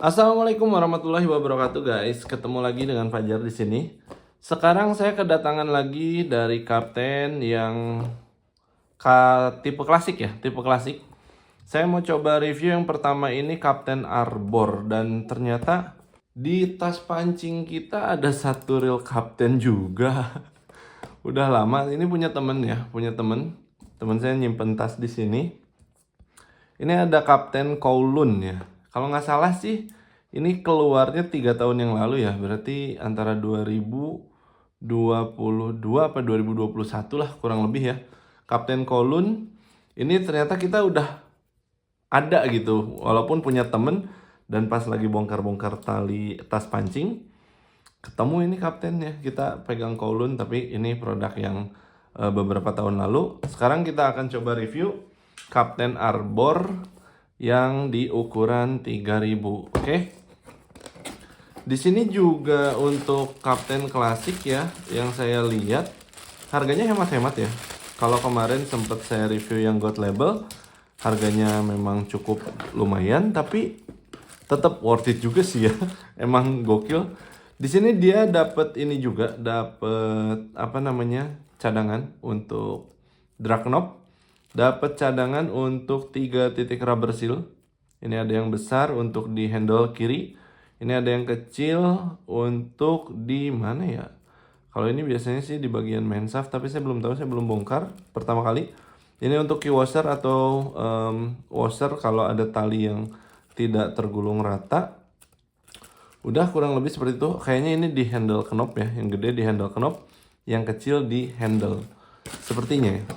Assalamualaikum warahmatullahi wabarakatuh guys. Ketemu lagi dengan Fajar di sini. Sekarang saya kedatangan lagi dari kapten yang tipe klasik ya, tipe klasik. Saya mau coba review yang pertama ini Kapten Arbor dan ternyata di tas pancing kita ada satu reel kapten juga. Udah lama ini punya temen ya, punya temen. Temen saya nyimpen tas di sini. Ini ada Kapten Kowloon ya. Kalau nggak salah sih, ini keluarnya 3 tahun yang lalu ya. Berarti antara 2022 apa 2021 lah kurang lebih ya. Kapten Kowloon ini ternyata kita udah ada gitu. Walaupun punya temen dan pas lagi bongkar-bongkar tali tas pancing, ketemu ini kaptennya. Kita pegang Kowloon tapi ini produk yang beberapa tahun lalu. Sekarang kita akan coba review Kapten Arbor yang di ukuran 3000. Oke. Di sini juga untuk Kapten klasik ya, yang saya lihat harganya hemat-hemat ya. Kalau kemarin sempat saya review yang God Label, harganya memang cukup lumayan, tapi tetap worth it juga sih ya. Emang gokil. Di sini dia dapat ini juga, dapat apa namanya, cadangan untuk drag knob, dapat cadangan untuk 3 titik rubber seal. Ini ada yang besar untuk di handle kiri, ini ada yang kecil untuk di mana ya. Kalau ini biasanya sih di bagian main shaft, tapi saya belum tahu, saya belum bongkar pertama kali. Ini untuk key washer atau washer kalau ada tali yang tidak tergulung rata. Udah kurang lebih seperti itu. Kayaknya ini di handle knob ya, yang gede di handle knob, yang kecil di handle. Sepertinya ya.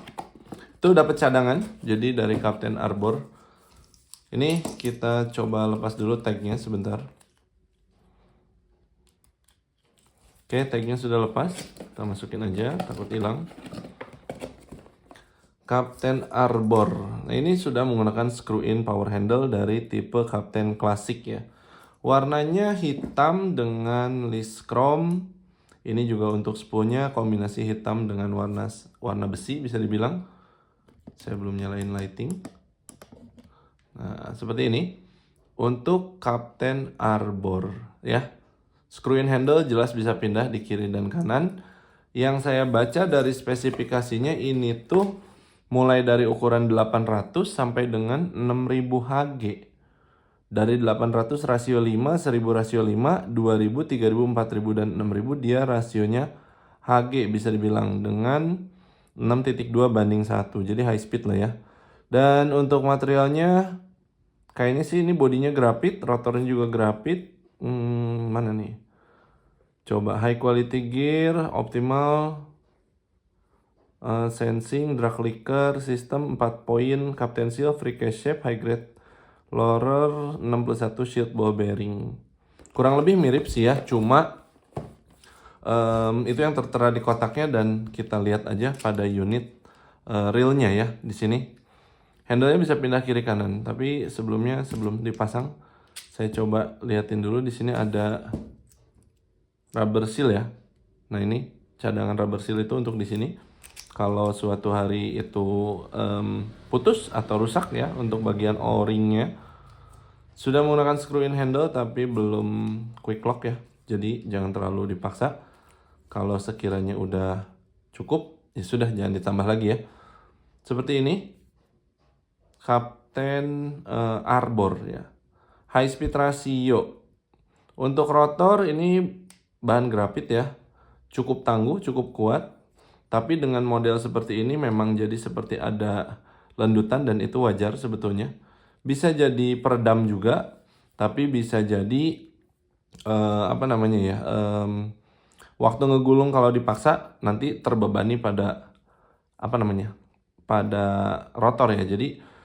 Itu dapat cadangan, jadi dari Kapten Arbor. Ini kita coba lepas dulu tagnya sebentar. Oke, tagnya sudah lepas. Kita masukin aja, takut hilang. Kapten Arbor. Nah, ini sudah menggunakan screw-in power handle dari tipe Kapten klasik ya. Warnanya hitam dengan list chrome. Ini juga untuk spoolnya kombinasi hitam dengan warna besi bisa dibilang. Saya belum nyalain lighting. Nah, seperti ini. Untuk Kapten Arbor ya. Screw-in handle jelas bisa pindah di kiri dan kanan. Yang saya baca dari spesifikasinya ini tuh mulai dari ukuran 800 sampai dengan 6000 Hg. Dari 800 rasio 5, 1000 rasio 5, 2000, 3000, 4000, dan 6000 dia rasionya Hg bisa dibilang dengan 6.2 banding 1. Jadi high speed lah ya. Dan untuk materialnya kayaknya sih ini bodinya grafit, rotornya juga grafit. Mana nih? Coba high quality gear, optimal sensing, drag licker, sistem 4 poin, Captain Seal, free cash shape, high grade lorer, 61 shield ball bearing. Kurang lebih mirip sih ya, cuma itu yang tertera di kotaknya dan kita lihat aja pada unit reelnya ya di sini. Handle-nya bisa pindah kiri kanan, tapi sebelum dipasang saya coba liatin dulu. Di sini ada rubber seal ya. Nah, ini cadangan rubber seal itu untuk di sini. Kalau suatu hari itu putus atau rusak ya, untuk bagian o-ringnya. Sudah menggunakan screw-in handle tapi belum quick lock ya. Jadi jangan terlalu dipaksa. Kalau sekiranya udah cukup, ya sudah, jangan ditambah lagi ya. Seperti ini. Kapten Arbor ya. High speed ratio. Untuk rotor ini bahan grafit ya. Cukup tangguh, cukup kuat. Tapi dengan model seperti ini memang jadi seperti ada lendutan dan itu wajar sebetulnya. Bisa jadi peredam juga, tapi bisa jadi apa namanya ya? Waktu ngegulung kalau dipaksa nanti terbebani pada apa namanya? Pada rotor ya. Jadi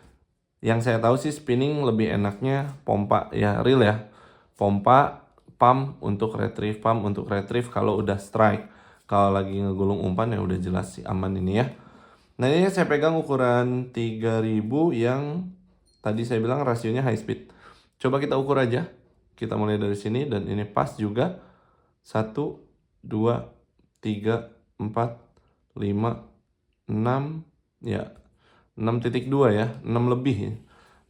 yang saya tahu sih spinning lebih enaknya pompa ya, reel ya. Pompa, pump untuk retrieve, pump untuk retrieve kalau udah strike. Kalau lagi ngegulung umpan ya udah jelas sih aman ini ya. Nah, ini saya pegang ukuran 3000 yang tadi saya bilang rasionya high speed. Coba kita ukur aja. Kita mulai dari sini dan ini pas juga. 1, 2, 3, 4, 5, 6 ya. 6.2 ya, 6 lebih ya.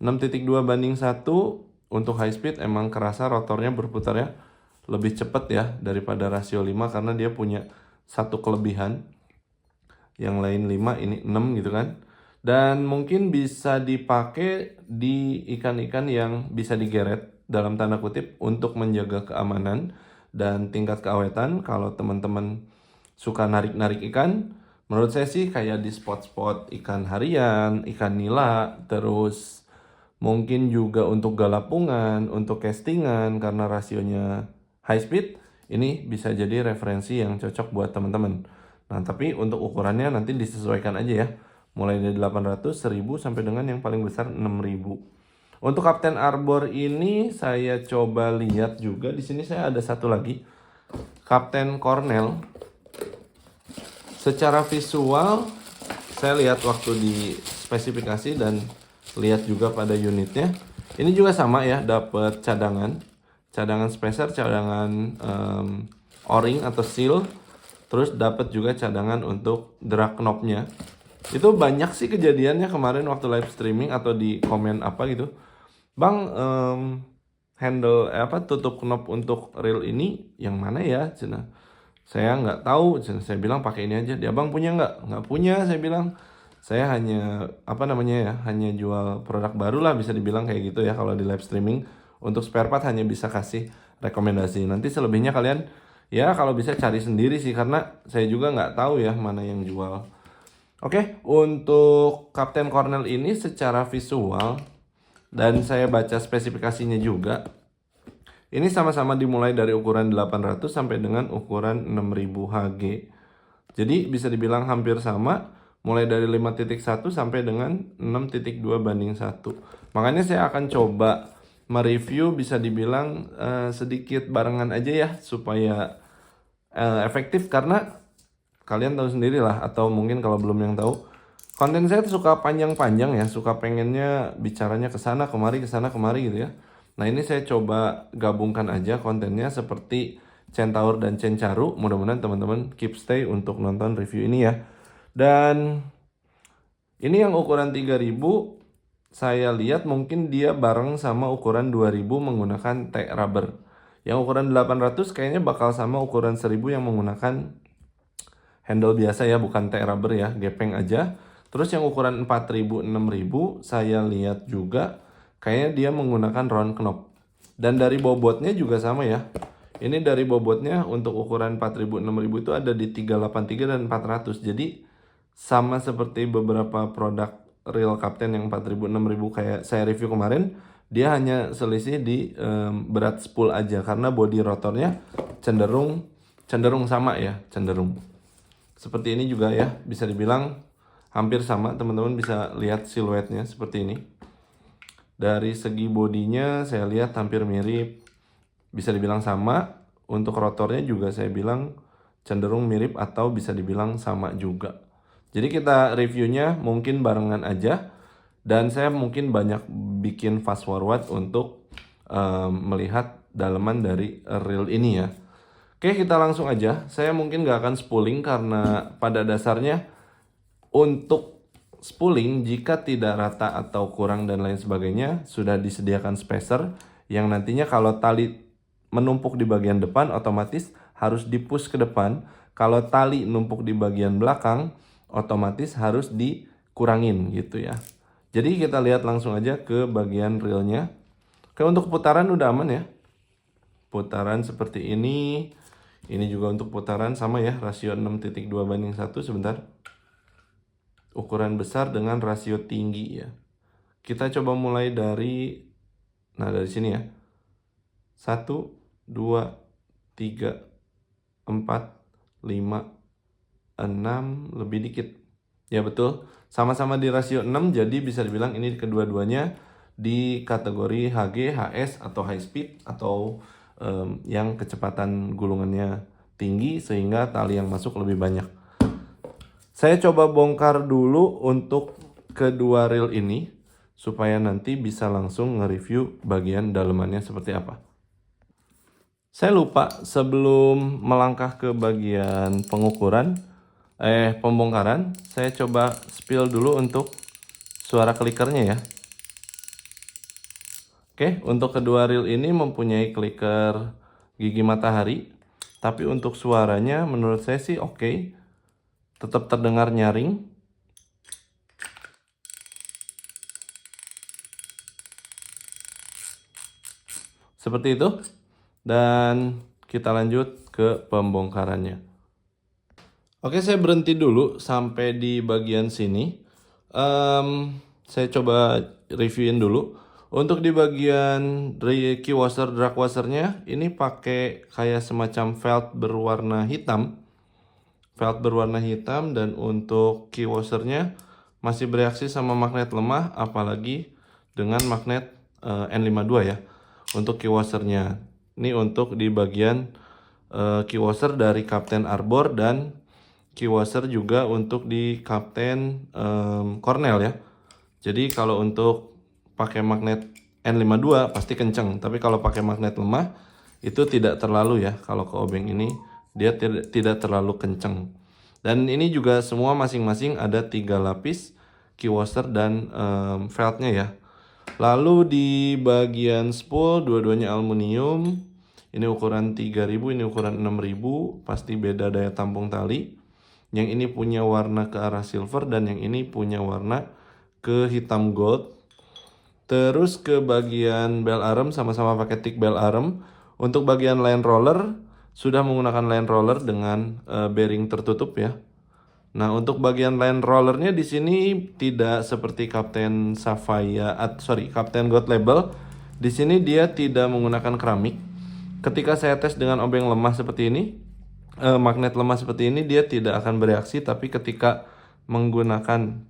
6.2 banding 1 untuk high speed emang kerasa rotornya berputarnya lebih cepat ya daripada rasio 5 karena dia punya satu kelebihan. Yang lain 5, ini 6 gitu kan. Dan mungkin bisa dipakai di ikan-ikan yang bisa digeret dalam tanda kutip untuk menjaga keamanan dan tingkat keawetan. Kalau teman-teman suka narik-narik ikan, menurut saya sih kayak di spot-spot ikan harian, ikan nila, terus mungkin juga untuk galapungan, untuk castingan karena rasionya high speed, ini bisa jadi referensi yang cocok buat teman-teman. Nah, tapi untuk ukurannya nanti disesuaikan aja ya. Mulai dari 800, 1000 sampai dengan yang paling besar 6000. Untuk Captain Arbor ini saya coba lihat juga di sini saya ada satu lagi. Captain Cornell. Secara visual saya lihat waktu di spesifikasi dan lihat juga pada unitnya. Ini juga sama ya, dapat cadangan spacer, cadangan o-ring atau seal, terus dapat juga cadangan untuk drag knobnya. Itu banyak sih kejadiannya kemarin waktu live streaming atau di komen apa gitu, Bang, handle tutup knob untuk reel ini yang mana ya? Cina. Saya nggak tahu, saya bilang pakai ini aja. Dia, Bang punya nggak? Nggak punya, saya bilang. Saya hanya hanya jual produk baru lah bisa dibilang kayak gitu ya kalau di live streaming. Untuk spare part hanya bisa kasih rekomendasi. Nanti selebihnya kalian ya kalau bisa cari sendiri sih karena saya juga nggak tahu ya mana yang jual. Oke, untuk Captain Cornell ini secara visual dan saya baca spesifikasinya juga. Ini sama-sama dimulai dari ukuran 800 sampai dengan ukuran 6000 Hg. Jadi bisa dibilang hampir sama, mulai dari 5.1 sampai dengan 6.2:1. Makanya saya akan coba mereview bisa dibilang sedikit barengan aja ya supaya efektif karena kalian tahu sendiri lah atau mungkin kalau belum yang tahu, konten saya tuh suka panjang-panjang ya, suka pengennya bicaranya ke sana kemari gitu ya. Nah, ini saya coba gabungkan aja kontennya seperti Centaur dan Cencaru. Mudah-mudahan teman-teman keep stay untuk nonton review ini ya. Dan ini yang ukuran 3000 saya lihat mungkin dia bareng sama ukuran 2000 menggunakan T-rubber. Yang ukuran 800 kayaknya bakal sama ukuran 1000 yang menggunakan handle biasa ya, bukan T-rubber ya, gepeng aja. Terus yang ukuran 4000, 6000 saya lihat juga kayaknya dia menggunakan round knob. Dan dari bobotnya juga sama ya. Ini dari bobotnya untuk ukuran 4000, 6000 itu ada di 383 dan 400. Jadi sama seperti beberapa produk reel Captain yang 4000, 6000 kayak saya review kemarin. Dia hanya selisih di berat spool aja karena body rotornya cenderung sama ya, cenderung. Seperti ini juga ya, bisa dibilang hampir sama. Teman-teman bisa lihat siluetnya seperti ini. Dari segi bodinya saya lihat hampir mirip, bisa dibilang sama. Untuk rotornya juga saya bilang cenderung mirip atau bisa dibilang sama juga. Jadi kita reviewnya mungkin barengan aja. Dan saya mungkin banyak bikin fast forward untuk melihat daleman dari reel ini ya. Oke, kita langsung aja. Saya mungkin gak akan spooling karena pada dasarnya untuk spooling jika tidak rata atau kurang dan lain sebagainya sudah disediakan spacer yang nantinya kalau tali menumpuk di bagian depan otomatis harus di-push ke depan. Kalau tali numpuk di bagian belakang otomatis harus dikurangin gitu ya. Jadi kita lihat langsung aja ke bagian reelnya. Oke, untuk putaran udah aman ya. Putaran seperti ini. Ini juga untuk putaran sama ya, rasio 6.2:1 sebentar. Ukuran besar dengan rasio tinggi ya. Kita coba mulai dari sini ya. 1, 2, 3, 4, 5, 6, lebih dikit. Ya betul, sama-sama di rasio 6, jadi bisa dibilang ini kedua-duanya di kategori HG, HS atau high speed atau yang kecepatan gulungannya tinggi sehingga tali yang masuk lebih banyak. Saya coba bongkar dulu untuk kedua reel ini supaya nanti bisa langsung nge-review bagian dalemannya seperti apa. Saya lupa sebelum melangkah ke bagian pembongkaran, saya coba spill dulu untuk suara klikernya ya. Oke, untuk kedua reel ini mempunyai clicker gigi matahari, tapi untuk suaranya menurut saya sih oke. Tetap terdengar nyaring. Seperti itu. Dan kita lanjut ke pembongkarannya. Oke, saya berhenti dulu sampai di bagian sini. Saya coba reviewin dulu. Untuk di bagian key washer, drag washernya, ini pakai kayak semacam felt berwarna hitam. Dan untuk key washernya masih bereaksi sama magnet lemah, apalagi dengan magnet N52 ya. Untuk key washernya, ini untuk di bagian key washer dari Kapten Arbor dan key washer juga untuk di Kapten Cornell ya. Jadi kalau untuk pakai magnet N52 pasti kenceng, tapi kalau pakai magnet lemah itu tidak terlalu ya. Kalau ke obeng ini dia tidak terlalu kenceng. Dan ini juga semua masing-masing ada 3 lapis key washer dan feltnya ya. Lalu di bagian spool dua-duanya aluminium. Ini ukuran 3000, ini ukuran 6000, pasti beda daya tampung tali. Yang ini punya warna ke arah silver dan yang ini punya warna ke hitam gold. Terus ke bagian bell arm sama-sama pakai thick bell arm. Untuk bagian line roller sudah menggunakan line roller dengan bearing tertutup ya. Nah, untuk bagian line rollernya di sini tidak seperti Kapten Kapten Gold Label. Di sini dia tidak menggunakan keramik. Ketika saya tes dengan obeng lemah seperti ini, magnet lemah seperti ini, dia tidak akan bereaksi. Tapi ketika menggunakan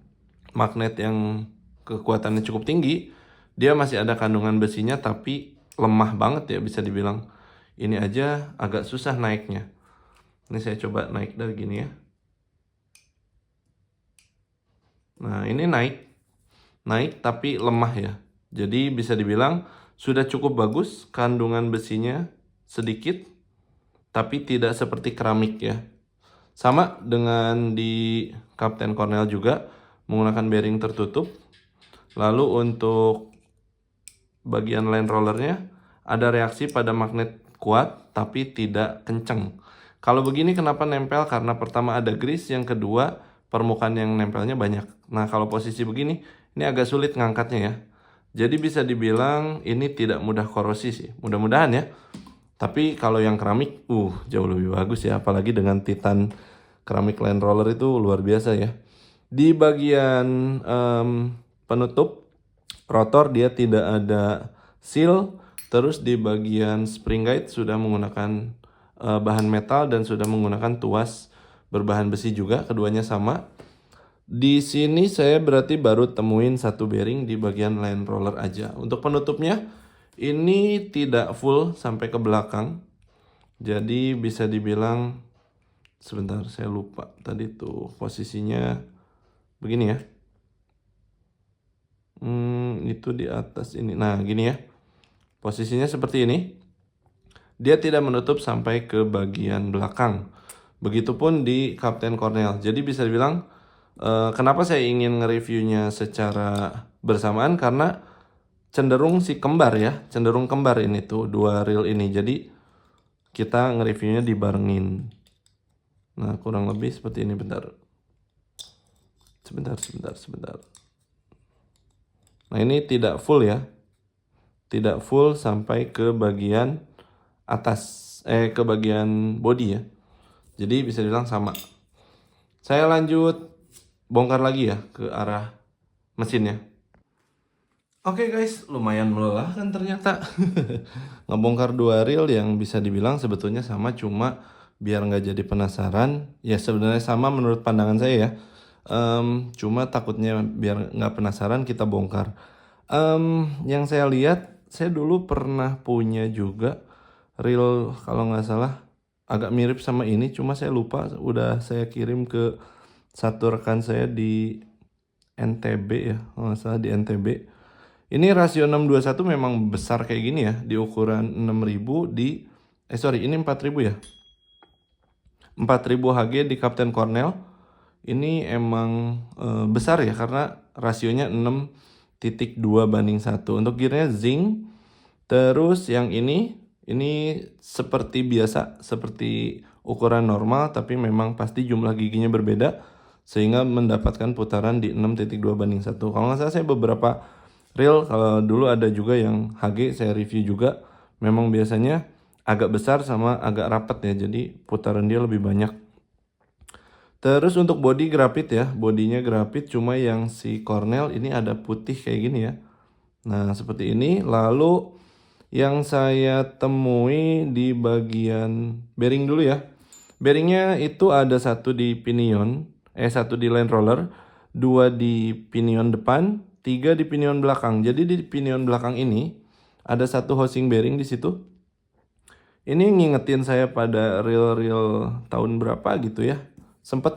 magnet yang kekuatannya cukup tinggi, dia masih ada kandungan besinya, tapi lemah banget ya bisa dibilang. Ini aja agak susah naiknya. Ini saya coba naik dari gini ya. Nah, ini naik tapi lemah ya. Jadi bisa dibilang sudah cukup bagus, kandungan besinya sedikit, tapi tidak seperti keramik ya. Sama dengan di Kapten Cornell juga menggunakan bearing tertutup. Lalu untuk bagian line rollernya ada reaksi pada magnet kuat tapi tidak kenceng. Kalau begini kenapa nempel? Karena pertama ada grease, yang kedua permukaan yang nempelnya banyak. Nah, kalau posisi begini, ini agak sulit ngangkatnya ya. Jadi bisa dibilang ini tidak mudah korosi sih. Mudah-mudahan ya. Tapi kalau yang keramik, jauh lebih bagus ya. Apalagi dengan Titan keramik line roller itu luar biasa ya. Di bagian penutup rotor dia tidak ada seal. Terus di bagian spring guide sudah menggunakan bahan metal dan sudah menggunakan tuas berbahan besi juga, keduanya sama. Di sini saya berarti baru temuin satu bearing di bagian line roller aja. Untuk penutupnya ini tidak full sampai ke belakang. Jadi bisa dibilang, sebentar saya lupa tadi tuh posisinya begini ya. Itu di atas ini. Nah, gini ya. Posisinya seperti ini. Dia tidak menutup sampai ke bagian belakang. Begitupun di Kapten Cornell. Jadi bisa dibilang kenapa saya ingin nge-reviewnya secara bersamaan, karena cenderung kembar ini tuh dua reel ini. Jadi kita nge-reviewnya dibarengin. Nah, kurang lebih seperti ini. Sebentar. Nah, ini tidak full ya. Tidak full sampai ke bagian atas, ke bagian body ya. Jadi bisa dibilang sama. Saya lanjut bongkar lagi ya ke arah mesinnya. Oke guys, lumayan melelahkan ternyata. Ngebongkar dua reel yang bisa dibilang sebetulnya sama, cuma biar nggak jadi penasaran. Ya sebenarnya sama menurut pandangan saya ya. Cuma takutnya biar nggak penasaran kita bongkar. Yang saya lihat, saya dulu pernah punya juga reel kalau nggak salah agak mirip sama ini, cuma saya lupa, udah saya kirim ke satu rekan saya di NTB ya, kalau nggak salah di NTB. Ini rasio 621 memang besar kayak gini ya, di ukuran 6000 ini 4000 ya. 4000 Hg di Kapten Cornell. Ini emang besar ya, karena rasionya 6.2:1. Untuk gearnya zinc, Terus yang ini seperti biasa, seperti ukuran normal, tapi memang pasti jumlah giginya berbeda, sehingga mendapatkan putaran di 6.2/1. Kalau nggak salah saya beberapa reel, kalau dulu ada juga yang HG, saya review juga, memang biasanya agak besar sama agak rapat ya, jadi putaran dia lebih banyak. Terus untuk body grafit ya, bodinya grafit, cuma yang si Cornell ini ada putih kayak gini ya. Nah, seperti ini. Lalu yang saya temui di bagian bearing dulu ya. Bearingnya itu ada satu di pinion, satu di line roller, dua di pinion depan, tiga di pinion belakang. Jadi di pinion belakang ini ada satu housing bearing di situ. Ini ngingetin saya pada reel-reel tahun berapa gitu ya. Sempet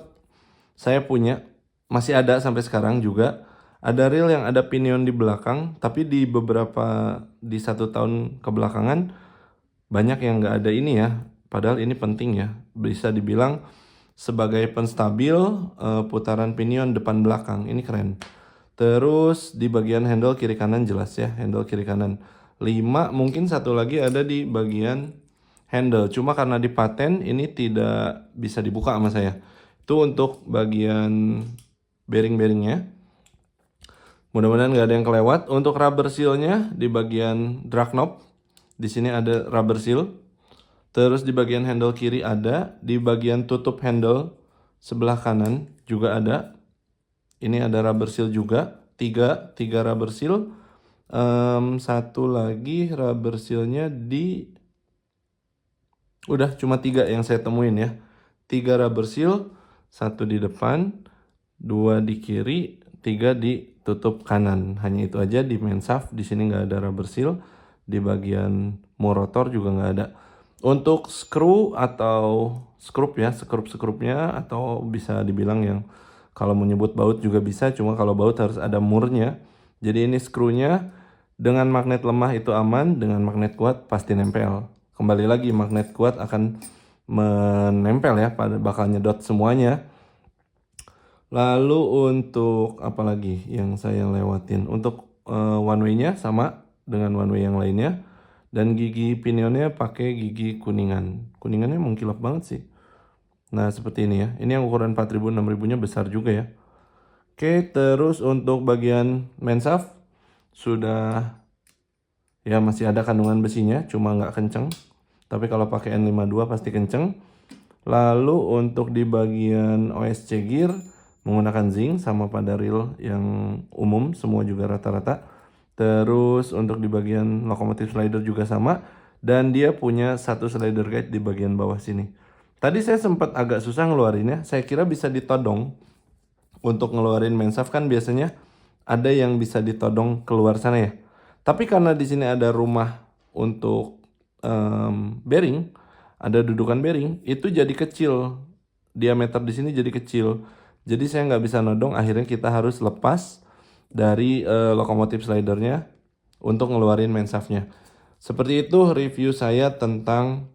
saya punya, masih ada sampai sekarang juga. Ada reel yang ada pinion di belakang, tapi di 1 tahun kebelakangan banyak yang nggak ada ini ya. Padahal ini penting ya, bisa dibilang sebagai penstabil putaran pinion depan belakang. Ini keren. Terus di bagian handle kiri kanan jelas ya, handle kiri kanan 5, mungkin satu lagi ada di bagian handle. Cuma karena di paten ini tidak bisa dibuka sama saya. Itu untuk bagian bearing-bearingnya. Mudah-mudahan nggak ada yang kelewat. Untuk rubber sealnya di bagian drag knob, di sini ada rubber seal. Terus di bagian handle kiri ada, di bagian tutup handle sebelah kanan juga ada. Ini ada rubber seal juga, tiga rubber seal. Satu lagi rubber sealnya udah cuma 3 yang saya temuin ya. 3 rubber seal, 1 di depan, 2 di kiri, 3 di tutup kanan. Hanya itu aja di main shaft. Di sini nggak ada rubber seal. Di bagian rotor juga nggak ada. Untuk screw atau skrup ya, skrup-skrupnya, atau bisa dibilang yang kalau menyebut baut juga bisa, cuma kalau baut harus ada murnya. Jadi ini skrunya dengan magnet lemah itu aman, dengan magnet kuat pasti nempel. Kembali lagi, magnet kuat akan menempel ya, bakal nyedot semuanya. Lalu untuk apa lagi yang saya lewatin? Untuk one way-nya sama dengan one way yang lainnya. Dan gigi pinionnya pakai gigi kuningan. Kuningannya mengkilap banget sih. Nah, seperti ini ya. Ini yang ukuran 4000 6000-nya besar juga ya. Oke, terus untuk bagian main shaft sudah ya masih ada kandungan besinya, cuma nggak kenceng. Tapi kalau pakai N52 pasti kenceng. Lalu untuk di bagian OSC gear menggunakan zinc sama pada reel yang umum, semua juga rata-rata. Terus untuk di bagian lokomotif slider juga sama. Dan dia punya satu slider guide di bagian bawah sini. Tadi saya sempat agak susah ngeluarinnya. Saya kira bisa ditodong. Untuk ngeluarin main shaft kan biasanya ada yang bisa ditodong keluar sana ya. Tapi karena di sini ada rumah untuk bearing, ada dudukan bearing, itu jadi kecil. Diameter di sini jadi kecil. Jadi saya nggak bisa nodong, akhirnya kita harus lepas dari lokomotif slidernya untuk ngeluarin main shaftnya. Seperti itu review saya tentang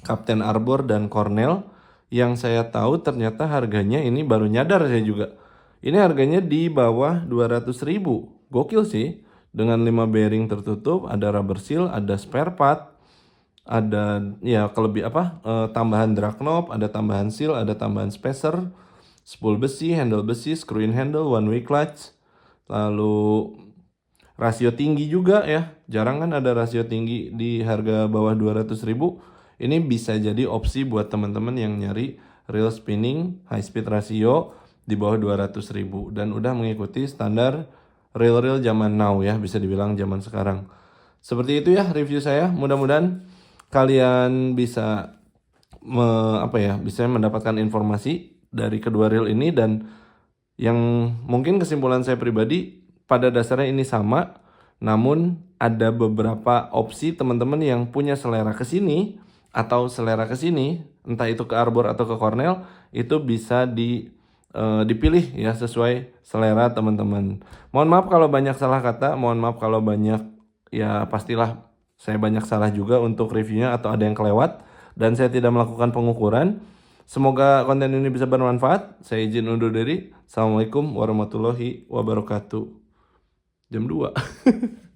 Captain Arbor dan Cornell. Yang saya tahu ternyata harganya ini baru nyadar saya juga. Ini harganya di bawah 200.000. Gokil sih. Dengan 5 bearing tertutup, ada rubber seal, ada spare part, ada ya tambahan drag knob, ada tambahan seal, ada tambahan spacer, spool besi, handle besi, screw in handle, one way clutch. Lalu rasio tinggi juga ya. Jarang kan ada rasio tinggi di harga bawah 200.000. Ini bisa jadi opsi buat teman-teman yang nyari reel spinning high speed rasio di bawah 200.000 dan udah mengikuti standar reel-reel zaman now ya, bisa dibilang zaman sekarang. Seperti itu ya review saya. Mudah-mudahan kalian bisa bisa mendapatkan informasi dari kedua reel ini, dan yang mungkin kesimpulan saya pribadi pada dasarnya ini sama, namun ada beberapa opsi teman-teman yang punya selera ke sini atau selera ke sini, entah itu ke Arbor atau ke Cornell, itu bisa dipilih ya sesuai selera teman-teman. Mohon maaf kalau banyak salah kata, mohon maaf kalau banyak, ya pastilah saya banyak salah juga untuk reviewnya atau ada yang kelewat dan saya tidak melakukan pengukuran. Semoga konten ini bisa bermanfaat. Saya izin undur diri. Assalamualaikum warahmatullahi wabarakatuh. Jam 2.